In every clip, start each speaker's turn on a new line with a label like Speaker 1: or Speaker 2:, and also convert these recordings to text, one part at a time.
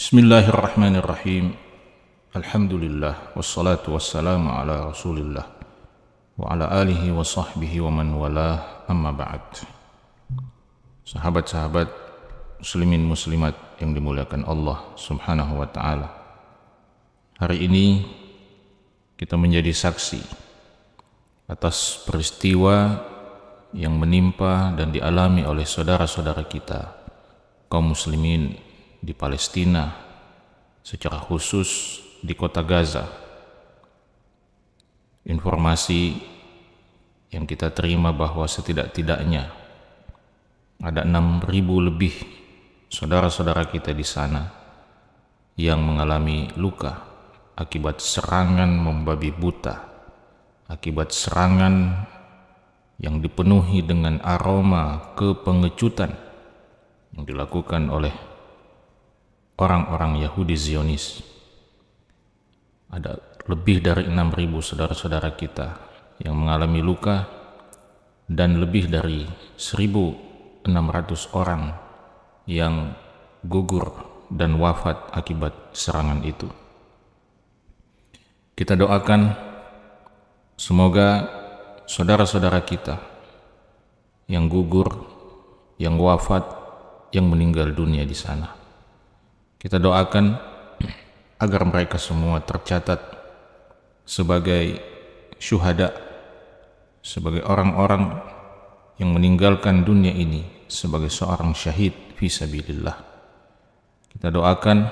Speaker 1: Bismillahirrahmanirrahim. Alhamdulillah wassalatu wassalamu ala Rasulillah wa ala alihi wa sahbihi wa man walah, amma ba'd. Sahabat-sahabat muslimin muslimat yang dimuliakan Allah Subhanahu wa taala. Hari ini kita menjadi saksi atas peristiwa yang menimpa dan dialami oleh saudara-saudara kita kaum muslimin di Palestina, secara khusus di kota Gaza. Informasi yang kita terima bahwa setidak-tidaknya ada 6.000 lebih saudara-saudara kita di sana yang mengalami luka akibat serangan membabi buta, akibat serangan yang dipenuhi dengan aroma kepengecutan yang dilakukan oleh orang-orang Yahudi Zionis. Ada lebih dari 6.000 saudara-saudara kita yang mengalami luka dan lebih dari 1.600 orang yang gugur dan wafat akibat serangan itu. Kita doakan semoga saudara-saudara kita yang gugur, yang wafat, yang meninggal dunia di sana, kita doakan agar mereka semua tercatat sebagai syuhada, sebagai orang-orang yang meninggalkan dunia ini sebagai seorang syahid fi sabilillah. Kita doakan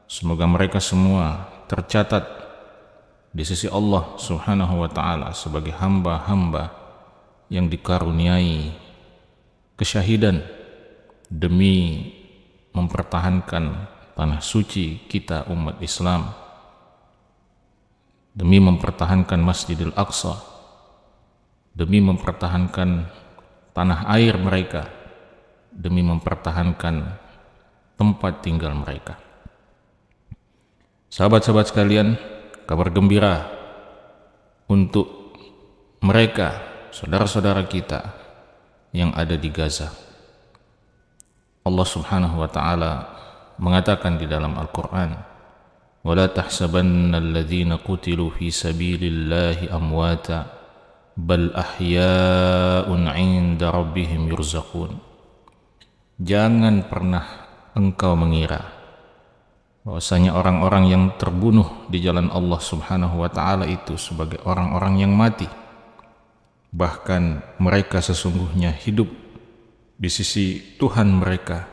Speaker 1: semoga mereka semua tercatat di sisi Allah Subhanahu wa taala sebagai hamba-hamba yang dikaruniai kesyahidan demi mempertahankan tanah suci kita umat Islam, demi mempertahankan Masjidil Aqsa, demi mempertahankan tanah air mereka, demi mempertahankan tempat tinggal mereka. Sahabat-sahabat sekalian, kabar gembira untuk mereka, saudara-saudara kita yang ada di Gaza. Allah Subhanahu wa taala mengatakan di dalam Al-Qur'an, "Wala tahsabanna alladhina qutilu fi sabilillahi amwata bal ahya'un 'inda rabbihim yurzaqun." Jangan pernah engkau mengira bahwasanya orang-orang yang terbunuh di jalan Allah Subhanahu wa taala itu sebagai orang-orang yang mati. Bahkan mereka sesungguhnya hidup di sisi Tuhan mereka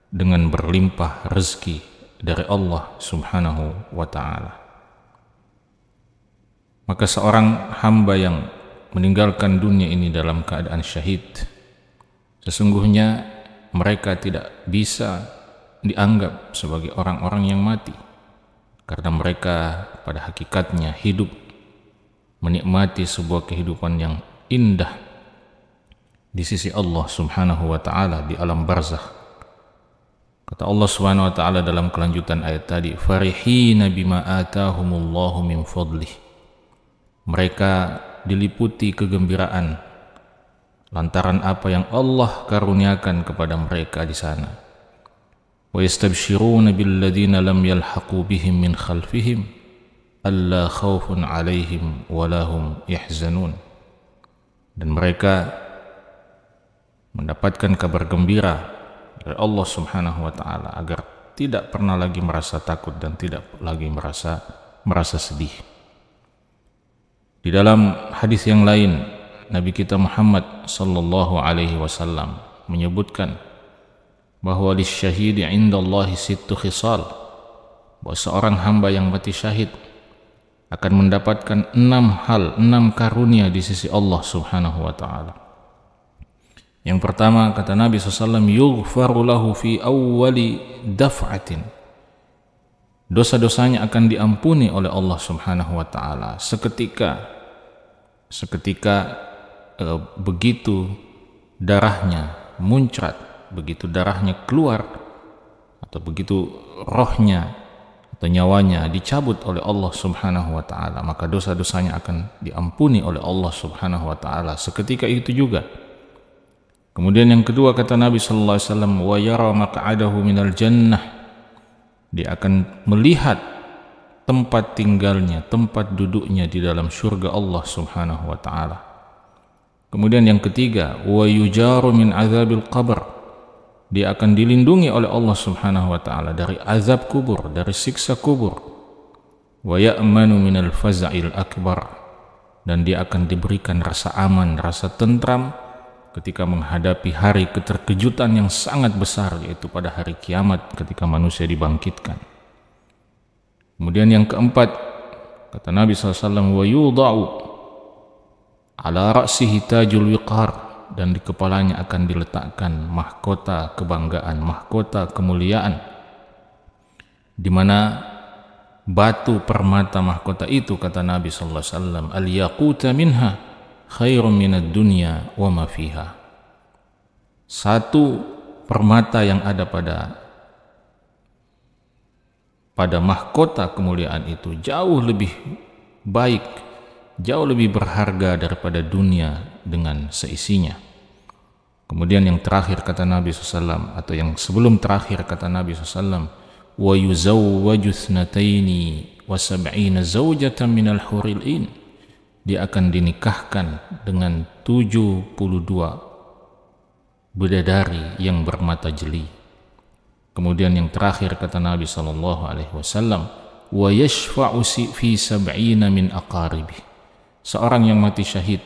Speaker 1: dengan berlimpah rezeki dari Allah Subhanahu wa ta'ala. Maka seorang hamba yang meninggalkan dunia ini dalam keadaan syahid, sesungguhnya mereka tidak bisa dianggap sebagai orang-orang yang mati, karena mereka pada hakikatnya hidup menikmati sebuah kehidupan yang indah di sisi Allah Subhanahu wa taala di alam barzakh. Kata Allah Subhanahu wa taala dalam kelanjutan ayat tadi, farihina bima atahumullahu min fadlih. Mereka diliputi kegembiraan lantaran apa yang Allah karuniakan kepada mereka di sana. Wa yastabshiruna billadzina lam yalhaqu bihim min khalfihim alla khaufun 'alaihim wa lahum yahzanun. Dan mereka mendapatkan kabar gembira dari Allah Subhanahu wa taala agar tidak pernah lagi merasa takut dan tidak lagi merasa sedih. Di dalam hadis yang lain, Nabi kita Muhammad sallallahu alaihi wasallam menyebutkan bahwa lisyahidi 'indallahi sittu khisal, bahwa seorang hamba yang mati syahid akan mendapatkan 6 karunia di sisi Allah Subhanahu wa taala. Yang pertama, kata Nabi SAW, yughfaru lahu fi awwali daf'atin. Dosa-dosanya akan diampuni oleh Allah Subhanahu wa taala seketika begitu darahnya muncrat, begitu darahnya keluar, atau begitu rohnya atau nyawanya dicabut oleh Allah Subhanahu wa taala, maka dosa-dosanya akan diampuni oleh Allah Subhanahu wa taala seketika itu juga. Kemudian yang kedua, kata Nabi sallallahu alaihi wasallam, wa yara maq'adahu minal jannah, Dia akan melihat tempat tinggalnya, tempat duduknya di dalam surga Allah Subhanahu wa taala. Kemudian yang ketiga, wa yujaru min azabil qabr. Dia akan dilindungi oleh Allah Subhanahu wa taala dari azab kubur, dari siksa kubur. Wa ya'manu minal faza'il akbar. Dan dia akan diberikan rasa aman, rasa tentram ketika menghadapi hari keterkejutan yang sangat besar, yaitu pada hari kiamat ketika manusia dibangkitkan. Kemudian yang keempat, kata Nabi SAW, wa yudha'u ala ra'sihi tajul wiqar. Dan di kepalanya akan diletakkan mahkota kebanggaan, mahkota kemuliaan, di mana batu permata mahkota itu, kata Nabi sallallahu alaihi wasallam, al-yaquta minha khairun minad dunya wa ma fiha. Satu permata yang ada pada mahkota kemuliaan itu jauh lebih baik, jauh lebih berharga daripada dunia dengan seisinya. Kemudian yang terakhir kata Nabi SAW, atau yang sebelum terakhir kata Nabi SAW, wa yuzawwaju thnataini wa sab'ina zawjatan minal huril in. Dia akan dinikahkan dengan 72 bidadari yang bermata jeli. Kemudian yang terakhir kata Nabi SAW, wa yashfa'u fi sab'ina min aqaribi. Seorang yang mati syahid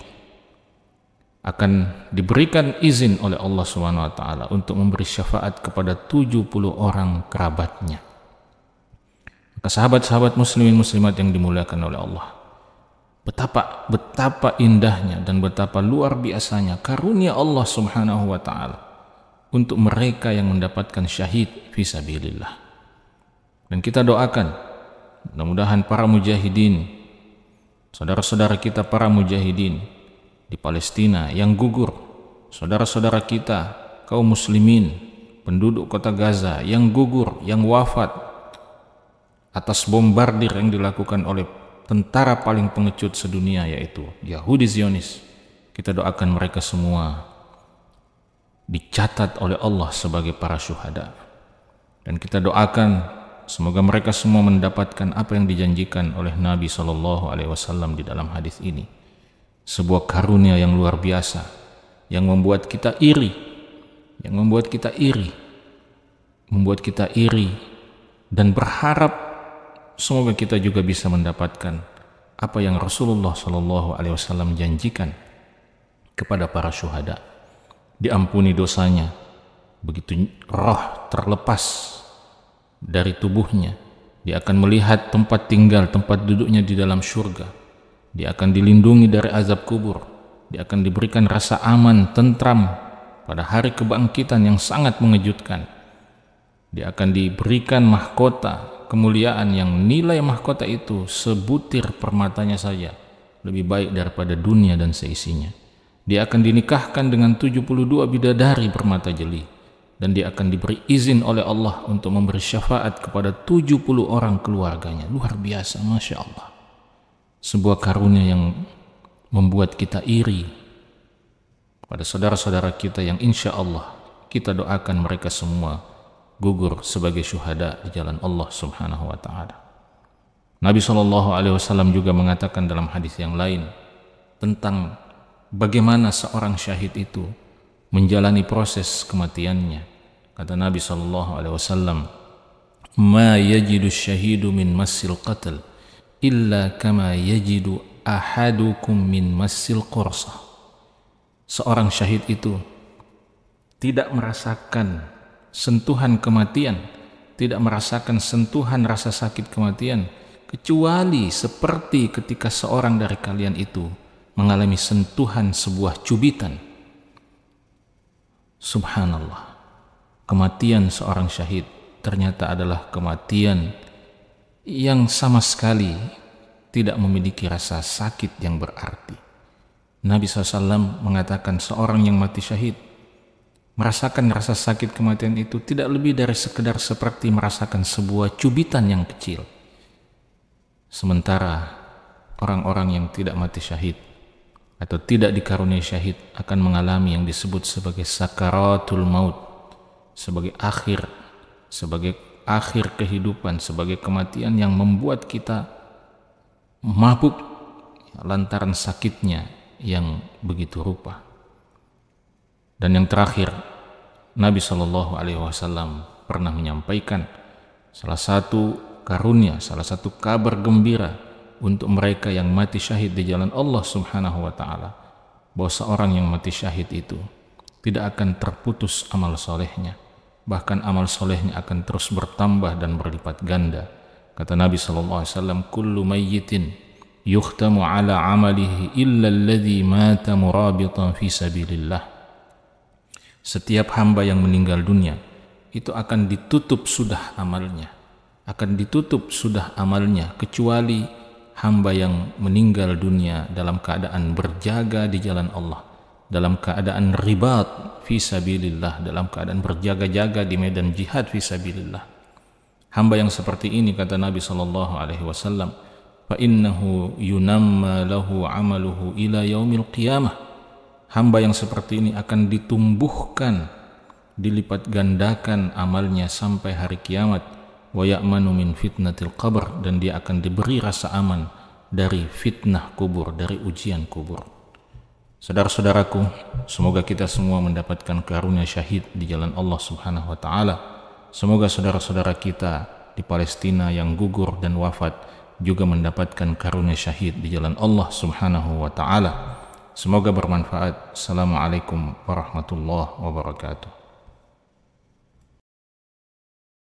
Speaker 1: akan diberikan izin oleh Allah Subhanahu wa taala untuk memberi syafaat kepada 70 orang kerabatnya. Maka sahabat-sahabat muslimin muslimat yang dimuliakan oleh Allah, betapa indahnya dan betapa luar biasanya karunia Allah Subhanahu wa taala untuk mereka yang mendapatkan syahid fisabilillah. Dan kita doakan mudah-mudahan para mujahidin, saudara-saudara kita para mujahidin di Palestina yang gugur, saudara-saudara kita kaum muslimin penduduk kota Gaza yang gugur, yang wafat atas bombardir yang dilakukan oleh tentara paling pengecut sedunia, yaitu Yahudi Zionis. Kita doakan mereka semua dicatat oleh Allah sebagai para syuhada, dan kita doakan semoga mereka semua mendapatkan apa yang dijanjikan oleh Nabi SAW di dalam hadis ini. Sebuah karunia yang luar biasa, yang membuat kita iri, membuat kita iri dan berharap semoga kita juga bisa mendapatkan apa yang Rasulullah SAW janjikan kepada para syuhada. Diampuni dosanya begitu roh terlepas dari tubuhnya, dia akan melihat tempat tinggal, tempat duduknya di dalam surga. Dia akan dilindungi dari azab kubur. Dia akan diberikan rasa aman, tentram pada hari kebangkitan yang sangat mengejutkan. Dia akan diberikan mahkota kemuliaan yang nilai mahkota itu sebutir permatanya saja lebih baik daripada dunia dan seisinya. Dia akan dinikahkan dengan 72 bidadari bermata jeli. Dan dia akan diberi izin oleh Allah untuk memberi syafaat kepada 70 orang keluarganya. Luar biasa, Masya Allah. Sebuah karunia yang membuat kita iri pada saudara-saudara kita yang insya Allah kita doakan mereka semua gugur sebagai syuhada di jalan Allah Subhanahu wa ta'ala. Nabi SAW juga mengatakan dalam hadis yang lain tentang bagaimana seorang syahid itu menjalani proses kematiannya. Kata Nabi SAW, ma yajidu syahidu min massil qatl illa kama yajidu ahadukum min massil qursah. Seorang syahid itu tidak merasakan sentuhan kematian, tidak merasakan sentuhan rasa sakit kematian, kecuali seperti ketika seorang dari kalian itu mengalami sentuhan sebuah cubitan. Subhanallah, kematian seorang syahid ternyata adalah kematian yang sama sekali tidak memiliki rasa sakit yang berarti. Nabi SAW mengatakan seorang yang mati syahid merasakan rasa sakit kematian itu tidak lebih dari sekedar seperti merasakan sebuah cubitan yang kecil. Sementara orang-orang yang tidak mati syahid atau tidak dikaruniai syahid akan mengalami yang disebut sebagai sakaratul maut, sebagai akhir, sebagai akhir kehidupan, sebagai kematian yang membuat kita mabuk lantaran sakitnya yang begitu rupa. Dan yang terakhir, Nabi SAW pernah menyampaikan salah satu karunia, salah satu kabar gembira untuk mereka yang mati syahid di jalan Allah Subhanahu wa ta'ala, bahwa seorang yang mati syahid itu tidak akan terputus amal solehnya, bahkan amal solehnya akan terus bertambah dan berlipat ganda. Kata Nabi SAW, kullu mayyitin yukhtamu ala amalihi illa alladhi mata murabitan fi sabilillah. Setiap hamba yang meninggal dunia itu akan ditutup sudah amalnya, kecuali hamba yang meninggal dunia dalam keadaan berjaga di jalan Allah, dalam keadaan ribat fi sabilillah, dalam keadaan berjaga-jaga di medan jihad fi sabilillah. Hamba yang seperti ini, kata Nabi SAW, fa innahu yunamma lahu amaluhu ila yaumil qiyamah. Hamba yang seperti ini akan ditumbuhkan, dilipat gandakan amalnya sampai hari kiamat. Wa ya'manu min fitnatil qabr, dan dia akan diberi rasa aman dari fitnah kubur, dari ujian kubur. Saudara-saudaraku, semoga kita semua mendapatkan karunia syahid di jalan Allah Subhanahu wa ta'ala. Semoga saudara-saudara kita di Palestina yang gugur dan wafat juga mendapatkan karunia syahid di jalan Allah Subhanahu wa ta'ala. Semoga bermanfaat. Assalamualaikum warahmatullahi wabarakatuh.